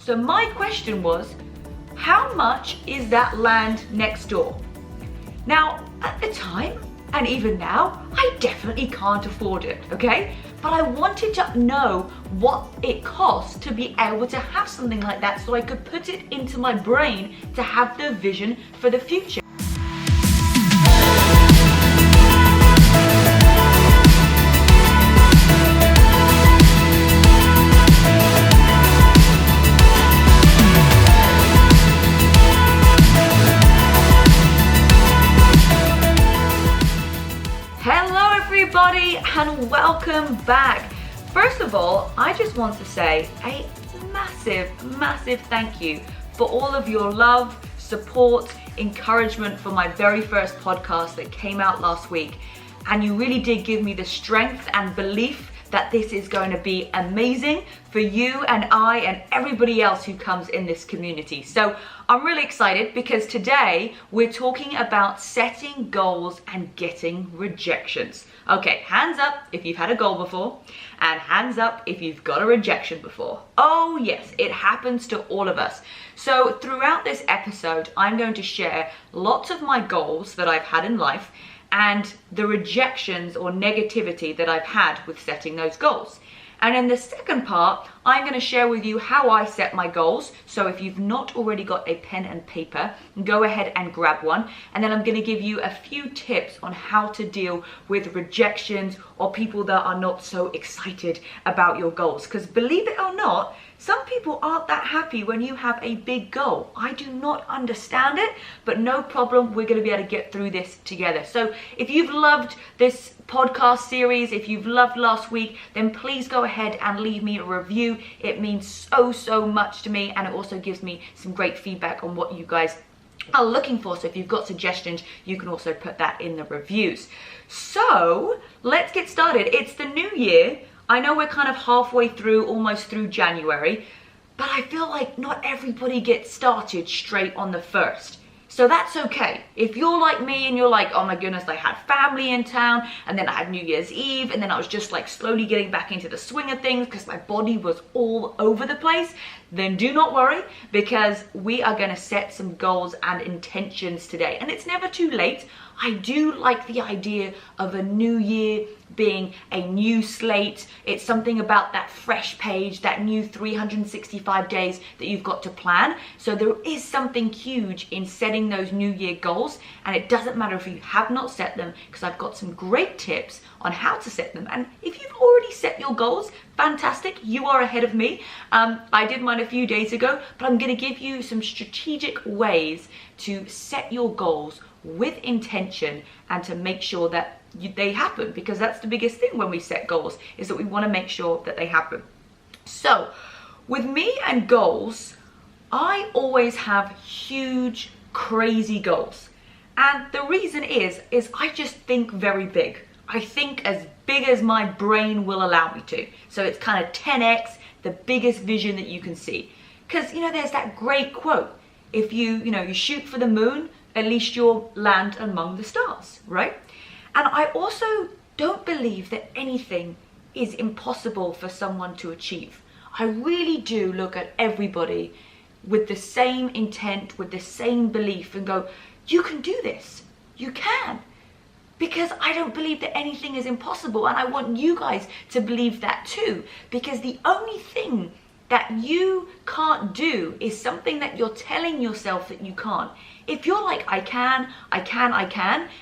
So my question was, how much is that land next door? Now, at the time, and even now, I definitely can't afford it, okay? But I wanted to know what it costs to be able to have something like that so I could put it into my brain to have the vision for the future. Everybody, and welcome back. First of all, I just want to say a massive thank you for all of your love, support, encouragement for my very first podcast that came out last week. And you really did give me the strength and belief that this is going to be amazing for you and I and everybody else who comes in this community. So I'm really excited because today we're talking about setting goals and getting rejections. Okay, hands up if you've had a goal before, and hands up if you've got a rejection before. Oh yes, it happens to all of us. So throughout this episode, I'm going to share lots of my goals that I've had in life and the rejections or negativity that I've had with setting those goals. And in the second part, I'm going to share with you how I set my goals. So if you've not already got a pen and paper, go ahead and grab one. And then I'm going to give you a few tips on how to deal with rejections or people that are not so excited about your goals. Because believe it or not, some people aren't that happy when you have a big goal. I do not understand it, but no problem. We're going to be able to get through this together. So if you've loved this podcast series, if you've loved last week, then please go ahead and leave me a review. It means so much to me, and it also gives me some great feedback on what you guys are looking for. So if you've got suggestions, you can also put that in the reviews. So let's get started. It's the new year. I know we're kind of halfway through, almost through January, but I feel like not everybody gets started straight on the 1st. So that's okay. If you're like me and you're like, oh my goodness, I had family in town, and then I had New Year's Eve, and then I was just like slowly getting back into the swing of things because my body was all over the place, then do not worry, because we are going to set some goals and intentions today. And it's never too late. I do like the idea of a new year being a new slate. It's something about that fresh page, that new 365 days that you've got to plan. So there is something huge in setting those new year goals, and it doesn't matter if you have not set them, because I've got some great tips on how to set them. And if you've already set your goals, fantastic, you are ahead of me. I did mine a few days ago, but I'm going to give you some strategic ways to set your goals with intention and to make sure that they happen, because that's the biggest thing when we set goals, is that we want to make sure that they happen. So with me and goals, I always have huge, crazy goals. And the reason is I just think very big. I think as big as my brain will allow me to. So it's kind of 10x the biggest vision that you can see. Because, there's that great quote. If you shoot for the moon, at least you'll land among the stars, right? And I also don't believe that anything is impossible for someone to achieve. I really do look at everybody with the same intent, with the same belief, and go, you can do this. You can. Because I don't believe that anything is impossible, and I want you guys to believe that too. Because the only thing that you can't do is something that you're telling yourself that you can't. If you're like, I can,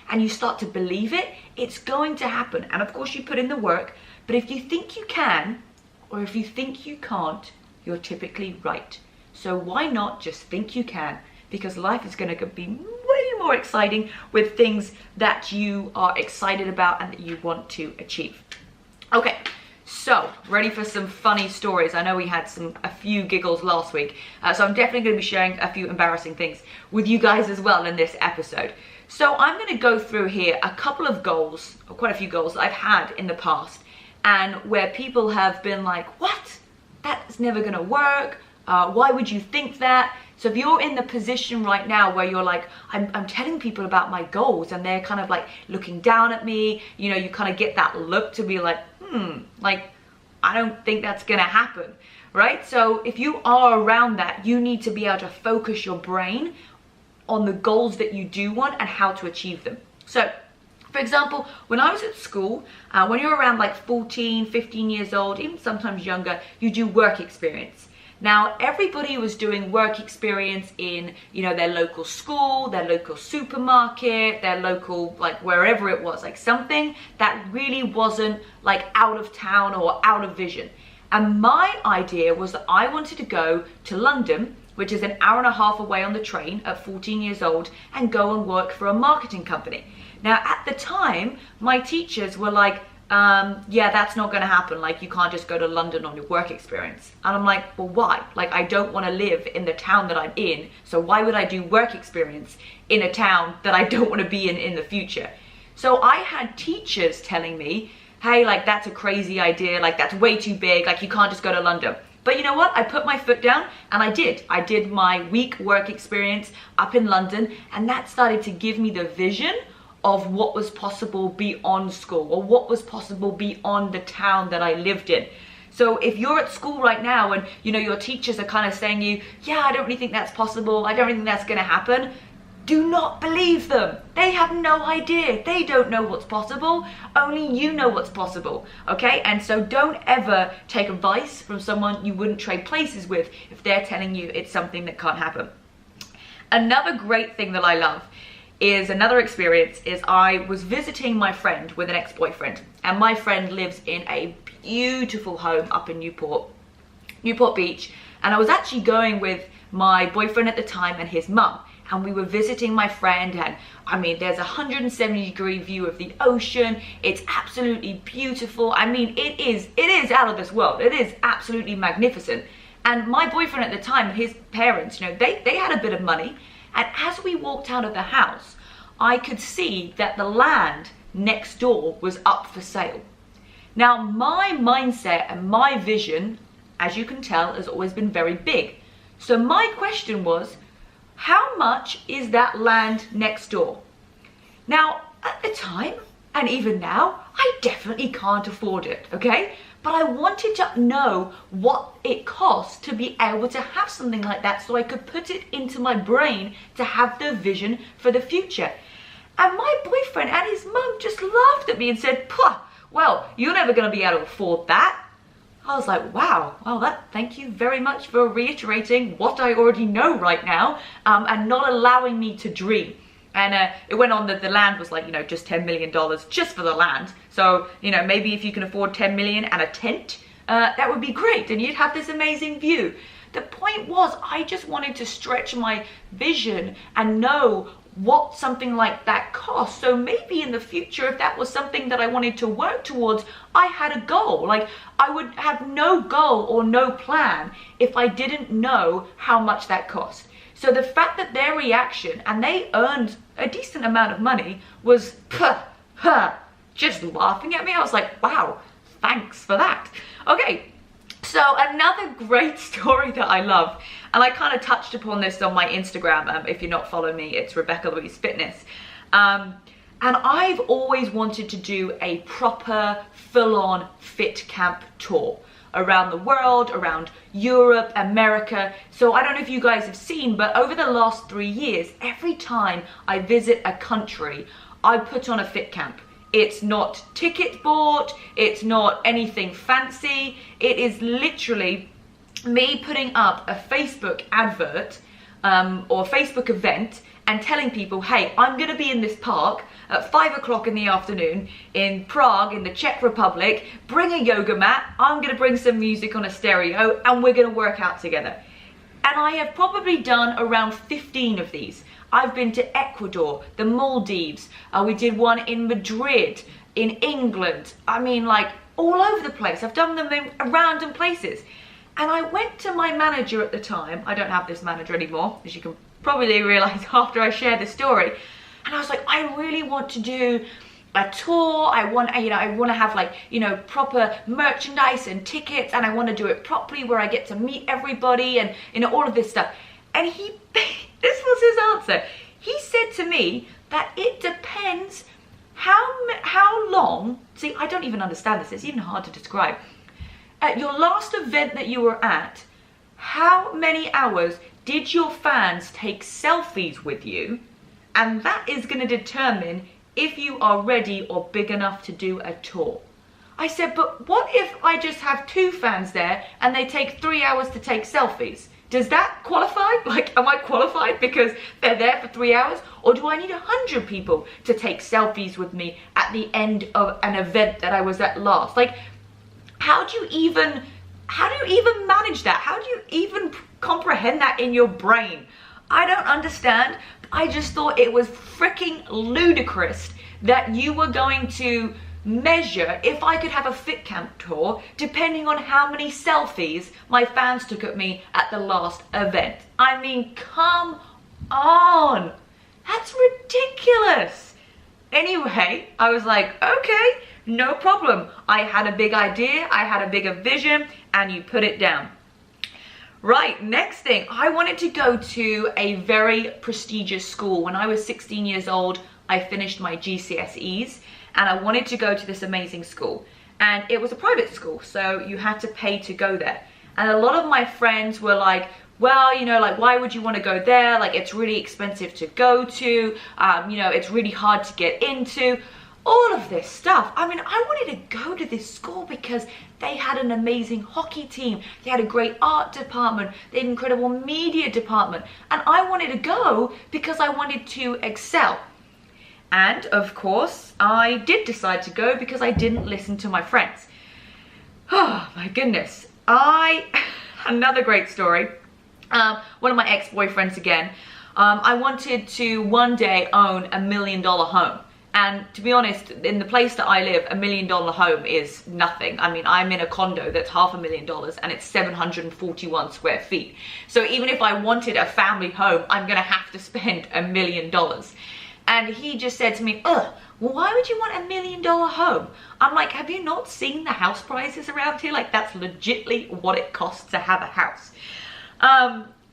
and you start to believe it, it's going to happen. And of course you put in the work, but if you think you can, or if you think you can't, you're typically right. So why not just think you can? Because life is going to be way more exciting with things that you are excited about and that you want to achieve. Okay. So, ready for some funny stories? I know we had a few giggles last week, so I'm definitely going to be sharing a few embarrassing things with you guys as well in this episode. So I'm going to go through here a couple of goals, or quite a few goals that I've had in the past, and where people have been like, what? That's never going to work. Why would you think that? So if you're in the position right now where you're like, I'm telling people about my goals and they're kind of like looking down at me, you kind of get that look to be like, like, I don't think that's gonna happen, right? So if you are around that, you need to be able to focus your brain on the goals that you do want and how to achieve them. So for example, when I was at school, when you're around like 14, 15 years old, even sometimes younger, you do work experience. Now, everybody was doing work experience in, you know, their local school, their local supermarket, their local, like wherever it was, like something that really wasn't like out of town or out of vision. And my idea was that I wanted to go to London, which is an hour and a half away on the train at 14 years old, and go and work for a marketing company. Now, at the time, my teachers were like, yeah, that's not going to happen. Like, you can't just go to London on your work experience. And I'm like, well, why? Like, I don't want to live in the town that I'm in. So why would I do work experience in a town that I don't want to be in the future? So I had teachers telling me, hey, like, that's a crazy idea. Like, that's way too big. Like, you can't just go to London. But you know what? I put my foot down and I did. I did my week work experience up in London, and that started to give me the vision of what was possible beyond school, or what was possible beyond the town that I lived in. So if you're at school right now and, you know, your teachers are kind of saying you, yeah, I don't really think that's possible, I don't really think that's going to happen, do not believe them. They have no idea. They don't know what's possible. Only you know what's possible, okay? And so don't ever take advice from someone you wouldn't trade places with if they're telling you it's something that can't happen. Another great thing that I love is another experience is I was visiting my friend with an ex-boyfriend, and my friend lives in a beautiful home up in Newport Beach, and I was actually going with my boyfriend at the time and his mum, and we were visiting my friend, and I mean, there's a 170-degree view of the ocean. It's absolutely beautiful. I mean, it is out of this world. It is absolutely magnificent. And my boyfriend at the time, his parents, you know, they had a bit of money. And as we walked out of the house, I could see that the land next door was up for sale. Now, my mindset and my vision, as you can tell, has always been very big. So my question was, how much is that land next door? Now, at the time, and even now, I definitely can't afford it, okay? But I wanted to know what it cost to be able to have something like that, so I could put it into my brain to have the vision for the future. And my boyfriend and his mum just laughed at me and said, well, you're never going to be able to afford that. I was like, wow, well, thank you very much for reiterating what I already know right now, and not allowing me to dream. And it went on that the land was like, you know, just $10 million just for the land. So, you know, maybe if you can afford 10 million and a tent, that would be great. And you'd have this amazing view. The point was, I just wanted to stretch my vision and know what something like that costs. So maybe in the future, if that was something that I wanted to work towards, I had a goal. Like, I would have no goal or no plan if I didn't know how much that cost. So the fact that their reaction, and they earned a decent amount of money, was just laughing at me. I was like, wow, thanks for that. Okay, so another great story that I love, and I kind of touched upon this on my Instagram. If you're not following me, it's Rebecca-Louise Fitness. And I've always wanted to do a proper full-on fit camp tour around the world, around Europe, America. So I don't know if you guys have seen, but over the last 3 years, every time I visit a country, I put on a fit camp. It's not ticket bought, it's not anything fancy. It is literally me putting up a Facebook advert or a Facebook event and telling people, hey, I'm gonna be in this park at 5 o'clock in the afternoon in Prague, in the Czech Republic. Bring a yoga mat, I'm gonna bring some music on a stereo, and we're gonna work out together. And I have probably done around 15 of these. I've been to Ecuador, the Maldives, we did one in Madrid, in England. I mean, like, all over the place. I've done them in random places. And I went to my manager at the time. I don't have this manager anymore, as you can probably realize after I share this story. And I was like, I really want to do a tour. I want to have, like, you know, proper merchandise and tickets, and I want to do it properly where I get to meet everybody and, you know, all of this stuff. And this was his answer. He said to me that it depends how long, see, I don't even understand this. It's even hard to describe. At your last event that you were at, how many hours did your fans take selfies with you? And that is going to determine if you are ready or big enough to do a tour. I said, but what if I just have 2 fans there and they take 3 hours to take selfies? Does that qualify? Like, am I qualified because they're there for 3 hours? Or do I need 100 people to take selfies with me at the end of an event that I was at last? Like, how do you even manage that? How do you even comprehend that in your brain? I don't understand. I just thought it was freaking ludicrous that you were going to measure if I could have a fit camp tour depending on how many selfies my fans took at me at the last event. I mean, come on. That's ridiculous. Anyway, I was like, okay, no problem. I had a big idea, I had a bigger vision, and you put it down. Right, next thing, I wanted to go to a very prestigious school. When I was 16 years old, I finished my GCSEs, and I wanted to go to this amazing school. And it was a private school, so you had to pay to go there. And a lot of my friends were like, well, you know, like, why would you want to go there? Like, it's really expensive to go to, you know, it's really hard to get into. All of this stuff. I mean, I wanted to go to this school because they had an amazing hockey team. They had a great art department. They had an incredible media department. And I wanted to go because I wanted to excel. And of course, I did decide to go because I didn't listen to my friends. Oh my goodness. Another great story. One of my ex-boyfriends again. I wanted to one day own $1 million home. And to be honest, in the place that I live, $1 million home is nothing. I mean, I'm in a condo that's $500,000 and it's 741 square feet. So even if I wanted a family home, I'm gonna have to spend $1 million. And he just said to me, ugh, well, why would you want $1 million home? I'm like, have you not seen the house prices around here? Like, that's legitimately what it costs to have a house.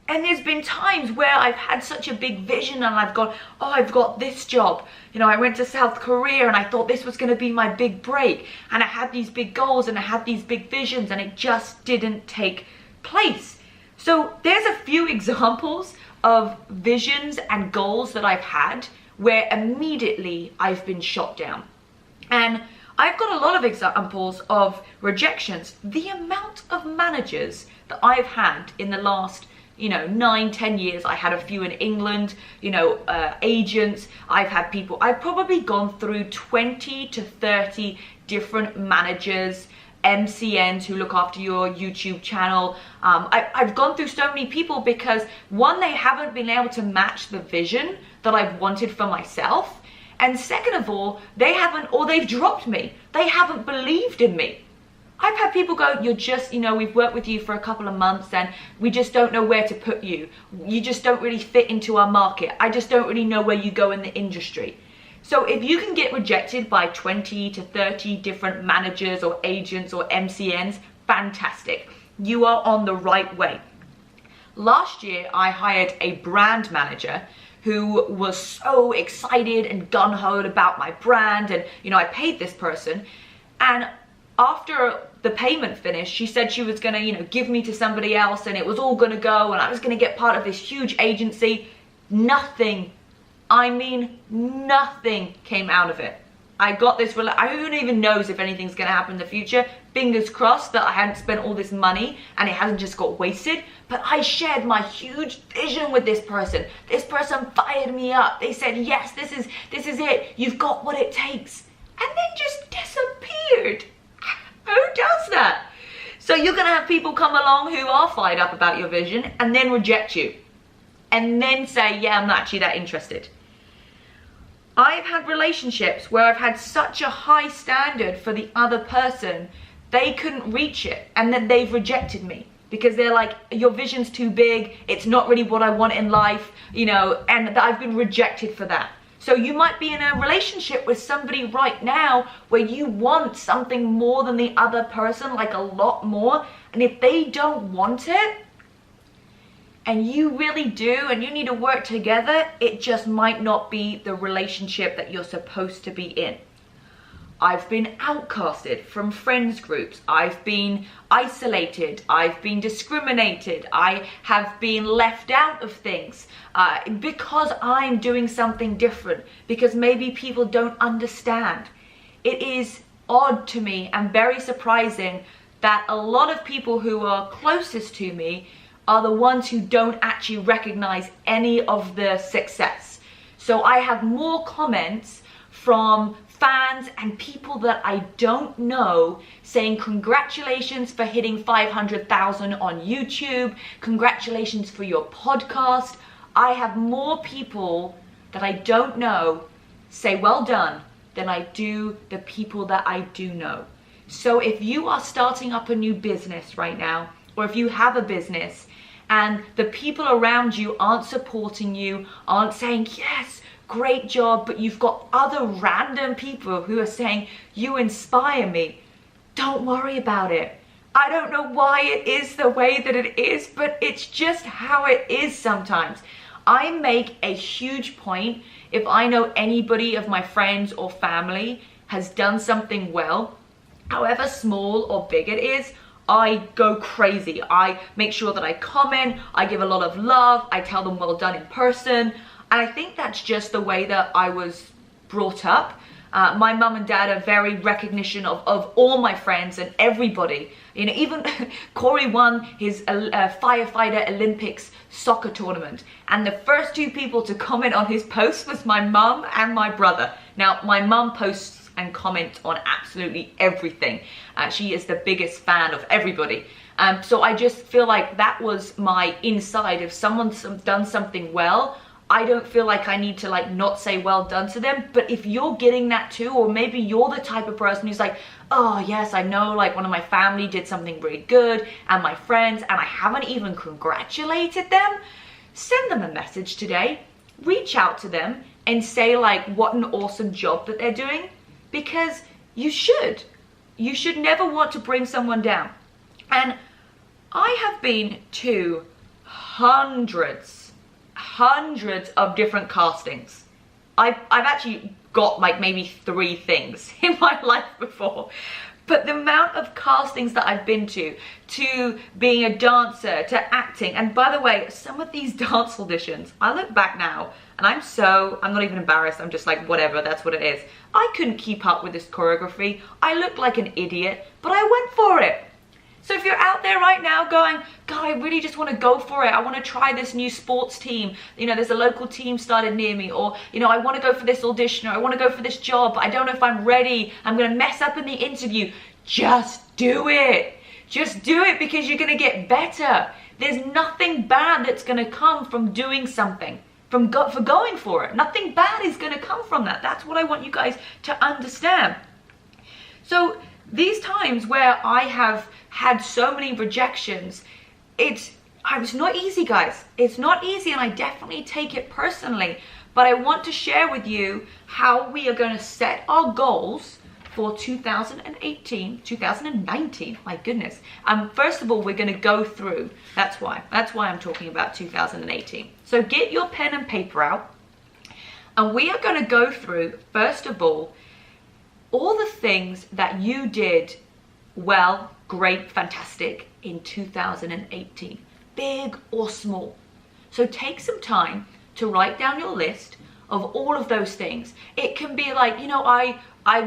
And there's been times where I've had such a big vision and I've gone, oh, I've got this job. You know, I went to South Korea and I thought this was going to be my big break. And I had these big goals and I had these big visions and it just didn't take place. So there's a few examples of visions and goals that I've had where immediately I've been shot down. And I've got a lot of examples of rejections. The amount of managers that I've had in the last 9-10 years. I had a few in England, agents. I've had people, I've probably gone through 20 to 30 different managers, MCNs who look after your YouTube channel. I've gone through so many people because one, they haven't been able to match the vision that I've wanted for myself. And second of all, they haven't, or they've dropped me. They haven't believed in me. I've had people go, you're just, we've worked with you for a couple of months and we just don't know where to put you. You just don't really fit into our market. I just don't really know where you go in the industry. So if you can get rejected by 20 to 30 different managers or agents or MCNs, fantastic. You are on the right way. Last year, I hired a brand manager who was so excited and gung-ho about my brand. And, I paid this person. And after the payment finished, she said she was gonna, give me to somebody else and it was all gonna go and I was gonna get part of this huge agency. Nothing, I mean nothing came out of it. I got this, who even knows if anything's gonna happen in the future. Fingers crossed that I hadn't spent all this money and it hasn't just got wasted. But I shared my huge vision with this person. This person fired me up. They said, yes, this is it. You've got what it takes. And then just disappeared. Who does that? So you're going to have people come along who are fired up about your vision and then reject you. And then say, yeah, I'm not actually that interested. I've had relationships where I've had such a high standard for the other person, they couldn't reach it. And then they've rejected me. Because they're like, your vision's too big. It's not really what I want in life. And I've been rejected for that. So you might be in a relationship with somebody right now where you want something more than the other person, like a lot more. And if they don't want it, and you really do, and you need to work together, it just might not be the relationship that you're supposed to be in. I've been outcasted from friends groups. I've been isolated. I've been discriminated. I have been left out of things because I'm doing something different, because maybe people don't understand. It is odd to me and very surprising that a lot of people who are closest to me are the ones who don't actually recognize any of the success. So I have more comments from fans and people that I don't know saying congratulations for hitting 500,000 on YouTube, congratulations for your podcast. I have more people that I don't know say well done than I do the people that I do know. So if you are starting up a new business right now, or if you have a business and the people around you aren't supporting you, aren't saying yes, great job, but you've got other random people who are saying you inspire me, don't worry about it. I don't know why it is the way that it is, but it's just how it is sometimes. I make a huge point if I know anybody of my friends or family has done something well, however small or big it is, I go crazy. I make sure that I comment, I give a lot of love, I tell them well done in person. And I think that's just the way that I was brought up. My mum and dad are very recognition of all my friends and everybody. You know, even Corey won his firefighter Olympics soccer tournament. And the first two people to comment on his post was my mum and my brother. Now, my mum posts and comments on absolutely everything. She is the biggest fan of everybody. So I just feel like that was my inside. If someone's done something well, I don't feel like I need to like not say well done to them. But if you're getting that too, or maybe you're the type of person who's like, oh yes, I know like one of my family did something really good and my friends, and I haven't even congratulated them, send them a message today, reach out to them and say like what an awesome job that they're doing, because you should never want to bring someone down. And I have been to hundreds of different castings. I've actually got like maybe 3 things in my life before, but the amount of castings that I've been to being a dancer, to acting, and by the way, some of these dance auditions, I look back now and I'm not even embarrassed, I'm just like, whatever, that's what it is. I couldn't keep up with this choreography. I looked like an idiot, but I went for it. So if you're out there right now going, God, I really just want to go for it. I want to try this new sports team. You know, there's a local team started near me. Or, you know, I want to go for this audition, or I want to go for this job, but I don't know if I'm ready. I'm going to mess up in the interview. Just do it. Just do it, because you're going to get better. There's nothing bad that's going to come from doing something, for going for it. Nothing bad is going to come from that. That's what I want you guys to understand. So these times where I have had so many rejections, it's not easy, guys. It's not easy, and I definitely take it personally. But I want to share with you how we are going to set our goals for 2019, my goodness. First of all, we're going to go through, that's why I'm talking about 2018. So get your pen and paper out, and we are going to go through, first of all the things that you did well, great, fantastic in 2018, big or small. So take some time to write down your list of all of those things. It can be like, you know, I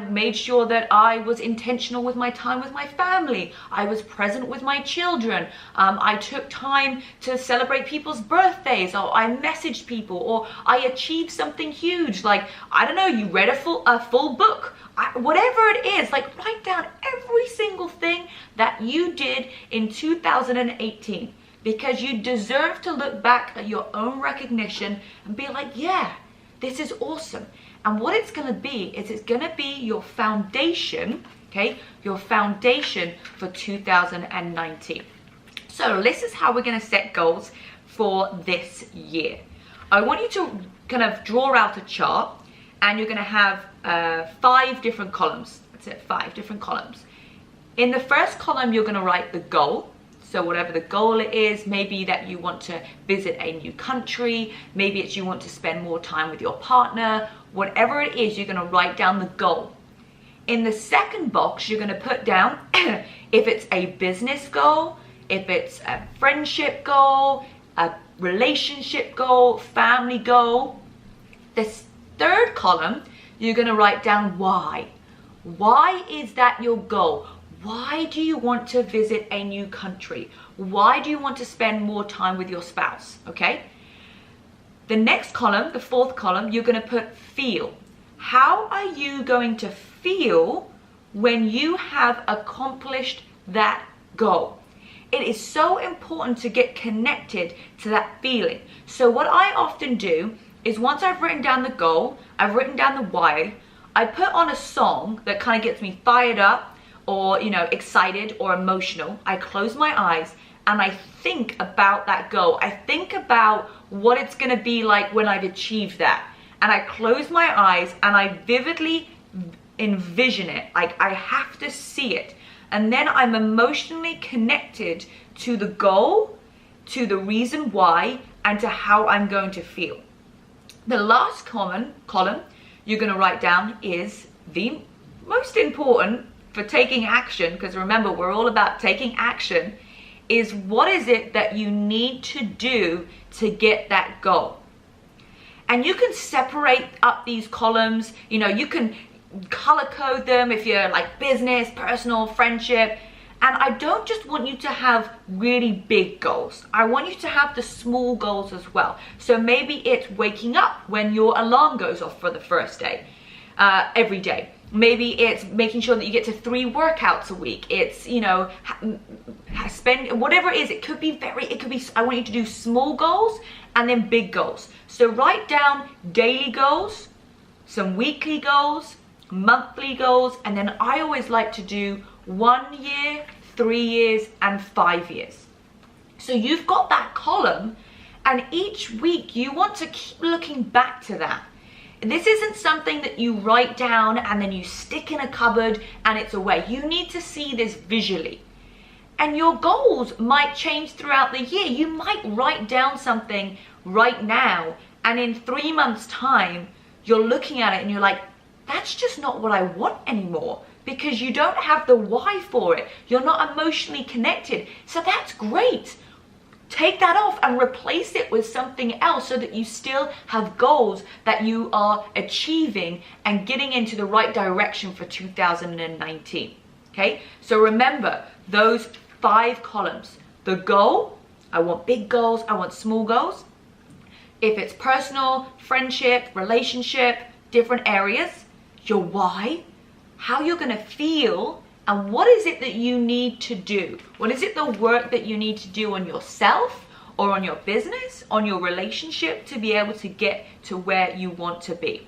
made sure that I was intentional with my time with my family. I was present with my children. I took time to celebrate people's birthdays, or I messaged people, or I achieved something huge. Like, I don't know, you read a full book. Whatever it is, like write down every single thing that you did in 2018, because you deserve to look back at your own recognition and be like, yeah, this is awesome. And what it's going to be is it's going to be your foundation, okay? Your foundation for 2019. So this is how we're going to set goals for this year. I want you to kind of draw out a chart, and you're going to have 5 different columns. That's it, 5 different columns. In the first column, you're going to write the goal. So whatever the goal is, maybe that you want to visit a new country, maybe it's you want to spend more time with your partner, whatever it is, you're going to write down the goal. In the second box, you're going to put down if it's a business goal, if it's a friendship goal, a relationship goal, family goal. This third column, you're going to write down why. Why is that your goal? Why do you want to visit a new country? Why do you want to spend more time with your spouse? Okay. The next column, the fourth column, you're going to put feel. How are you going to feel when you have accomplished that goal? It is so important to get connected to that feeling. So what I often do is once I've written down the goal, I've written down the why, I put on a song that kind of gets me fired up or, you know, excited or emotional. I close my eyes and I think about that goal. I think about what it's going to be like when I've achieved that. And I close my eyes and I vividly envision it. Like I have to see it. And then I'm emotionally connected to the goal, to the reason why, and to how I'm going to feel. The last column you're going to write down is the most important for taking action, because remember, we're all about taking action, is what is it that you need to do to get that goal? And you can separate up these columns, you know, you can color code them if you're like business, personal, friendship. And I don't just want you to have really big goals. I want you to have the small goals as well. So maybe it's waking up when your alarm goes off for the first day, every day. Maybe it's making sure that you get to 3 workouts a week. It's, you know, spend whatever it is. It could be I want you to do small goals and then big goals. So write down daily goals, some weekly goals, monthly goals, and then I always like to do 1 year, 3 years, and 5 years. So you've got that column, and each week you want to keep looking back to that. This isn't something that you write down and then you stick in a cupboard and it's away. You need to see this visually. And your goals might change throughout the year. You might write down something right now, and in 3 months' time, you're looking at it and you're like, that's just not what I want anymore, because you don't have the why for it. You're not emotionally connected. So that's great. Take that off and replace it with something else so that you still have goals that you are achieving and getting into the right direction for 2019. Okay, so remember those 5 columns. The goal, I want big goals, I want small goals. If it's personal, friendship, relationship, different areas, your why, how you're going to feel, and what is it that you need to do? What is it the work that you need to do on yourself or on your business, on your relationship to be able to get to where you want to be?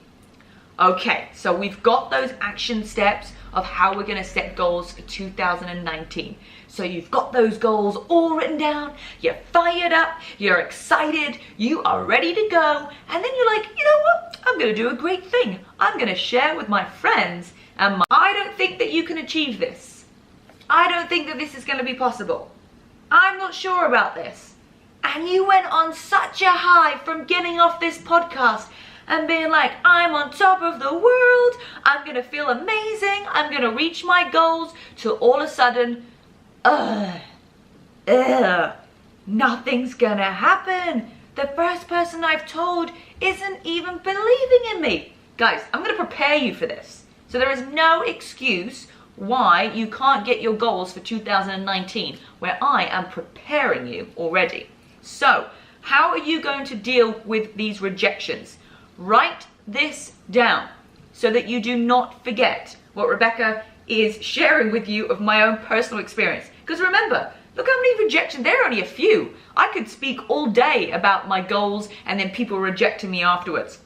Okay, so we've got those action steps of how we're going to set goals for 2019. So you've got those goals all written down, you're fired up, you're excited, you are ready to go, and then you're like, you know what, I'm going to do a great thing. I'm going to share with my friends, and I don't think that you can achieve this. I don't think that this is going to be possible. I'm not sure about this. And you went on such a high from getting off this podcast and being like, I'm on top of the world, I'm going to feel amazing, I'm going to reach my goals, to all of a sudden, nothing's gonna happen. The first person I've told isn't even believing in me. Guys, I'm gonna prepare you for this. So there is no excuse why you can't get your goals for 2019, where I am preparing you already. So, how are you going to deal with these rejections? Write this down so that you do not forget what Rebecca is sharing with you of my own personal experience. Because remember, look how many rejections, there are only a few. I could speak all day about my goals and then people rejecting me afterwards.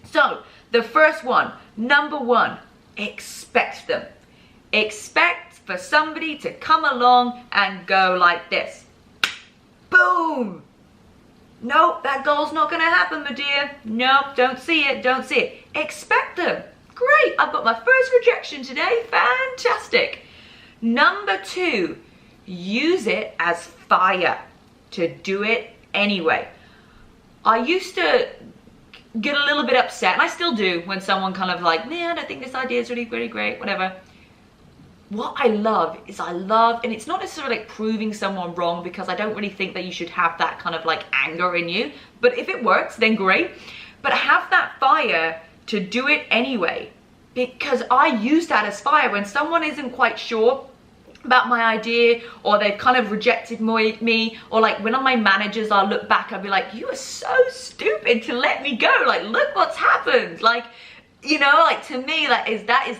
So, the first one, number 1, expect them. Expect for somebody to come along and go like this. Boom! Nope, that goal's not gonna happen, my dear. Nope, don't see it, don't see it. Expect them. Great, I've got my first rejection today. Fantastic. Number 2, use it as fire to do it anyway. I used to get a little bit upset, and I still do when someone kind of like, man, I don't think this idea is really, really great, whatever. What I love, and it's not necessarily like proving someone wrong, because I don't really think that you should have that kind of like anger in you, but if it works, then great. But have that fire to do it anyway, because I use that as fire when someone isn't quite sure about my idea, or they've kind of rejected me, or like when my managers, I'll look back, I'll be like, you are so stupid to let me go, like look what's happened. Like, you know, like to me, that is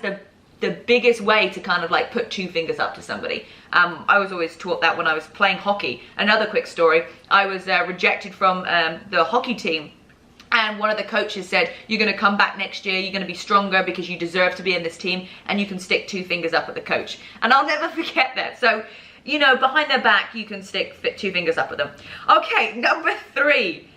the biggest way to kind of like put two fingers up to somebody. I was always taught that when I was playing hockey. Another quick story, I was rejected from the hockey team. And one of the coaches said, you're going to come back next year, you're going to be stronger because you deserve to be in this team, and you can stick two fingers up at the coach. And I'll never forget that. So, you know, behind their back, you can stick two fingers up at them. Okay, number 3.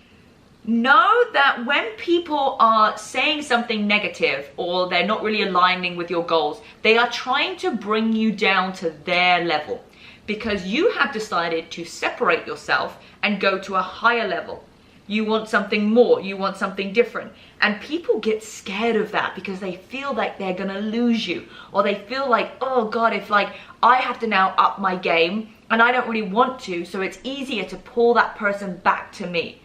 Know that when people are saying something negative, or they're not really aligning with your goals, they are trying to bring you down to their level, because you have decided to separate yourself and go to a higher level. You want something more, you want something different. And people get scared of that because they feel like they're gonna lose you, or they feel like, oh God, if like I have to now up my game and I don't really want to, so it's easier to pull that person back to me.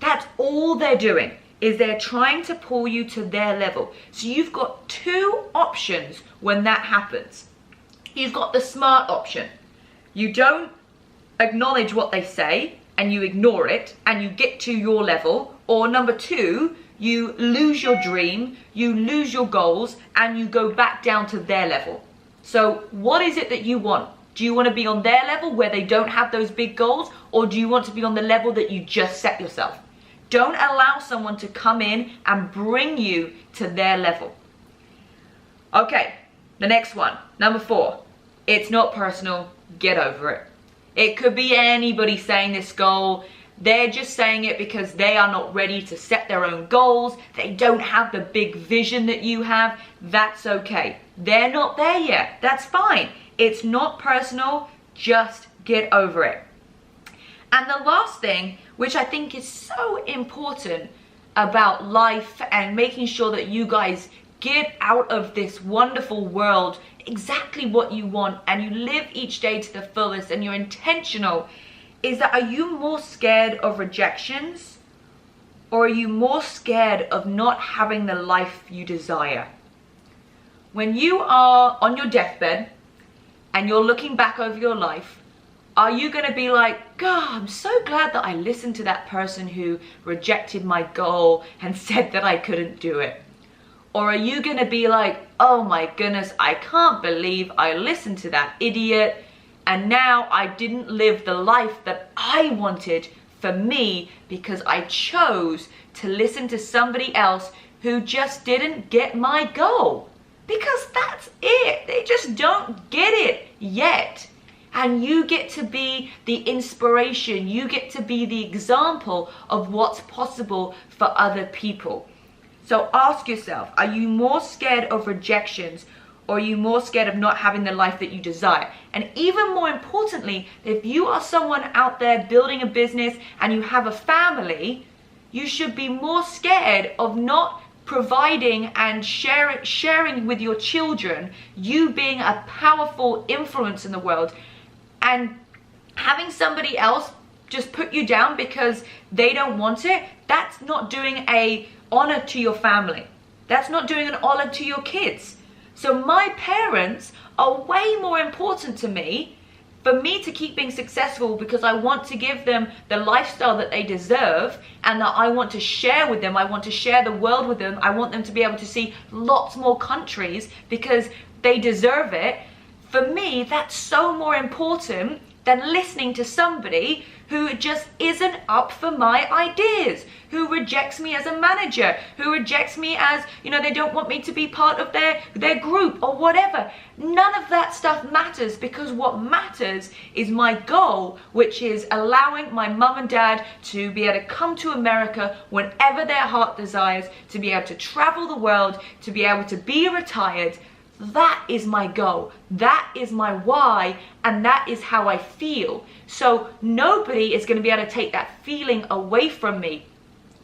That's all they're doing, is they're trying to pull you to their level. So you've got 2 options when that happens. You've got the smart option. You don't acknowledge what they say, and you ignore it, and you get to your level. Or number 2, you lose your dream, you lose your goals, and you go back down to their level. So what is it that you want? Do you want to be on their level where they don't have those big goals, or do you want to be on the level that you just set yourself? Don't allow someone to come in and bring you to their level. Okay, the next one, number 4. It's not personal, get over it. It could be anybody saying this goal. They're just saying it because they are not ready to set their own goals. They don't have the big vision that you have. That's okay. They're not there yet. That's fine. It's not personal. Just get over it. And the last thing, which I think is so important about life and making sure that you guys get out of this wonderful world exactly what you want, and you live each day to the fullest, and you're intentional, is that, are you more scared of rejections, or are you more scared of not having the life you desire? When you are on your deathbed and you're looking back over your life, are you going to be like, God, I'm so glad that I listened to that person who rejected my goal and said that I couldn't do it? Or are you going to be like, oh my goodness, I can't believe I listened to that idiot, and now I didn't live the life that I wanted for me because I chose to listen to somebody else who just didn't get my goal? Because that's it. They just don't get it yet. And you get to be the inspiration. You get to be the example of what's possible for other people. So ask yourself, are you more scared of rejections, or are you more scared of not having the life that you desire? And even more importantly, if you are someone out there building a business and you have a family, you should be more scared of not providing and sharing with your children, you being a powerful influence in the world, and having somebody else just put you down because they don't want it. That's not doing a honor to your family. That's not doing an honor to your kids. So my parents are way more important to me, for me to keep being successful, because I want to give them the lifestyle that they deserve, and that I want to share with them. I want to share the world with them. I want them to be able to see lots more countries because they deserve it. For me, that's so more important than listening to somebody who just isn't up for my ideas, who rejects me as a manager, who rejects me as, you know, they don't want me to be part of their group or whatever. None of that stuff matters, because what matters is my goal, which is allowing my mum and dad to be able to come to America whenever their heart desires, to be able to travel the world, to be able to be retired. That is my goal. That is my why, and that is how I feel. So nobody is going to be able to take that feeling away from me.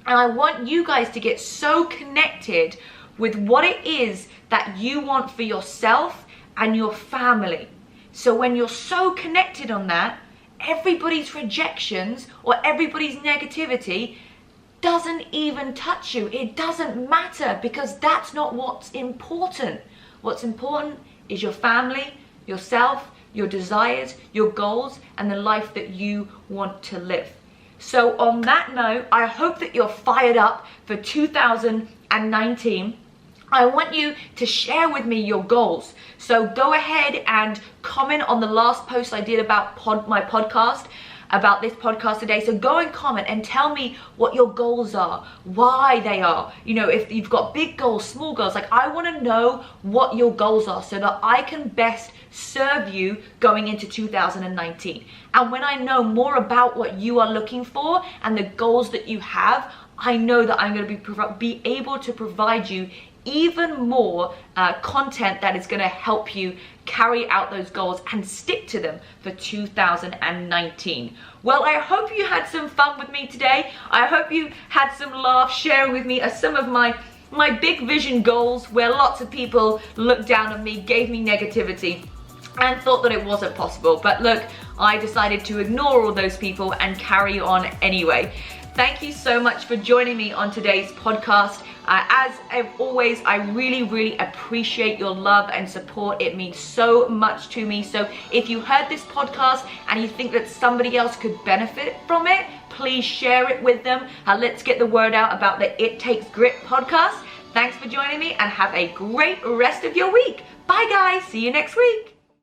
And I want you guys to get so connected with what it is that you want for yourself and your family. So when you're so connected on that, everybody's rejections or everybody's negativity doesn't even touch you. It doesn't matter, because that's not what's important. What's important is your family, yourself, your desires, your goals, and the life that you want to live. So on that note, I hope that you're fired up for 2019. I want you to share with me your goals. So go ahead and comment on the last post I did about my podcast, about this podcast today. So go and comment and tell me what your goals are, why they are. You know, if you've got big goals, small goals, like I want to know what your goals are so that I can best serve you going into 2019. And when I know more about what you are looking for and the goals that you have, I know that I'm going to be able to provide you even more content that is going to help you carry out those goals and stick to them for 2019. Well, I hope you had some fun with me today. I hope you had some laughs sharing with me some of my big vision goals, where lots of people looked down on me, gave me negativity, and thought that it wasn't possible. But look, I decided to ignore all those people and carry on anyway. Thank you so much for joining me on today's podcast. As always, I really appreciate your love and support. It means so much to me. So if you heard this podcast and you think that somebody else could benefit from it, please share it with them. Let's get the word out about the It Takes Grit podcast. Thanks for joining me and have a great rest of your week. Bye guys, see you next week.